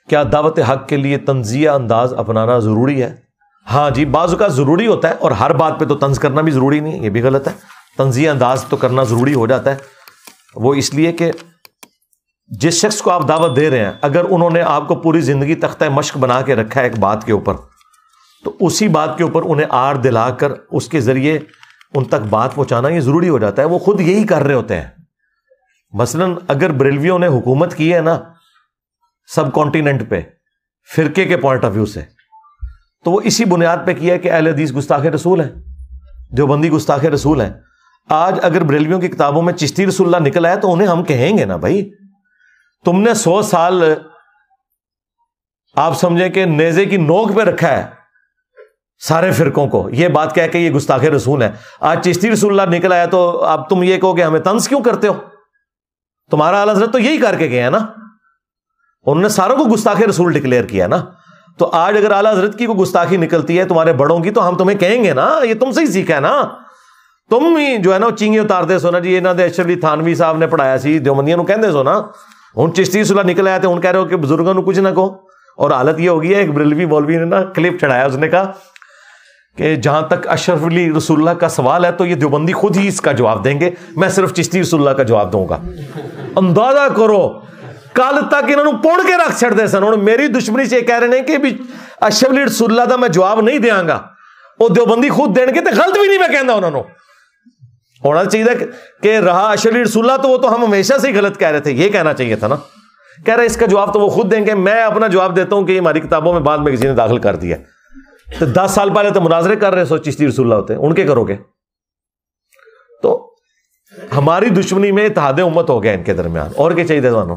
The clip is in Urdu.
کیا دعوت حق کے لیے طنزیہ انداز اپنانا ضروری ہے؟ ہاں جی، بعض اوقات ضروری ہوتا ہے، اور ہر بات پہ تو طنز کرنا بھی ضروری نہیں ہے، یہ بھی غلط ہے۔ طنزیہ انداز تو کرنا ضروری ہو جاتا ہے، وہ اس لیے کہ جس شخص کو آپ دعوت دے رہے ہیں، اگر انہوں نے آپ کو پوری زندگی تختہ مشق بنا کے رکھا ہے ایک بات کے اوپر، تو اسی بات کے اوپر انہیں آڑ دلا کر اس کے ذریعے ان تک بات پہنچانا یہ ضروری ہو جاتا ہے۔ وہ خود یہی کر رہے ہوتے ہیں۔ مثلاً اگر بریلویوں نے حکومت کی ہے نا سب کانٹیننٹ پہ فرقے کے پوائنٹ آف ویو سے، تو وہ اسی بنیاد پہ کیا ہے کہ اہل حدیث گستاخ رسول ہیں، دیوبندی گستاخ رسول ہیں۔ آج اگر بریلویوں کی کتابوں میں چشتی رسول اللہ نکل آیا تو انہیں ہم کہیں گے نا بھائی تم نے 100 سال آپ سمجھیں کہ نیزے کی نوک پہ رکھا ہے سارے فرقوں کو، یہ بات کہہ کہ یہ گستاخ رسول ہے۔ آج چشتی رسول اللہ نکل آیا تو اب تم یہ کہو کہ ہمیں طنز کیوں کرتے ہو؟ تمہارا اعلیٰ حضرت تو یہی کر کے گئے ہیں نا، انہوں نے ساروں کو گستاخ رسول ڈکلیئر کیا نا۔ تو آج اگر اعلیٰ حضرت کی کوئی گستاخی نکلتی ہے تمہارے بڑوں کی تو ہم تمہیں کہیں گے نا یہ تم سے ہی سیکھا ہے نا، تم ہی جو ہے نا چینگے اتارتے سو نا جی انہوں نے اشرف علی تھانوی صاحب نے پڑھایا سی دیوبندیاں نو کہندے سو نا، ہن چشتی رسول اللہ نکل آیا تو ہن کہہ رہے ہو کہ بزرگوں نو کچھ نہ کہو۔ اور حالت یہ ہوگی ہے، ایک بریلوی مولوی نے نا کلپ چڑھایا، اس نے کہا کہ جہاں تک اشرف علی رسول اللہ کا سوال ہے تو یہ دیوبندی خود ہی اس کا جواب دیں گے، میں صرف چشتی رسول اللہ کا جواب دوں گا۔ اندازہ کرو کل تک انہوں نے پوڑ کے رکھ چھڑ دے سن، اور میری دشمنی سے کہہ رہے ہیں کہ بھی اشرف علی رسول اللہ دا میں جواب نہیں دیاں گا، وہ دیوبندی خود دین کے تے غلط بھی نہیں میں کہندا انہوں نے ہونا چاہیے کہ رہا اشرف علی رسول اللہ تو وہ تو ہم ہمیشہ سے ہی غلط کہہ رہے تھے، یہ کہنا چاہیے تھا نا۔ کہہ رہے اس کا جواب تو وہ خود دیں گے، میں اپنا جواب دیتا ہوں کہ یہ ہماری کتابوں میں بعد میں کسی نے داخل کر دیا۔ تو 10 سال پہلے تو مناظرے کر رہے سو چشتی رسول اللہ ہوتے ان کے کرو گے؟ تو ہماری دشمنی میں اتحاد امت ہو گیا ان کے درمیان، اور کیا چاہیے تھانوں؟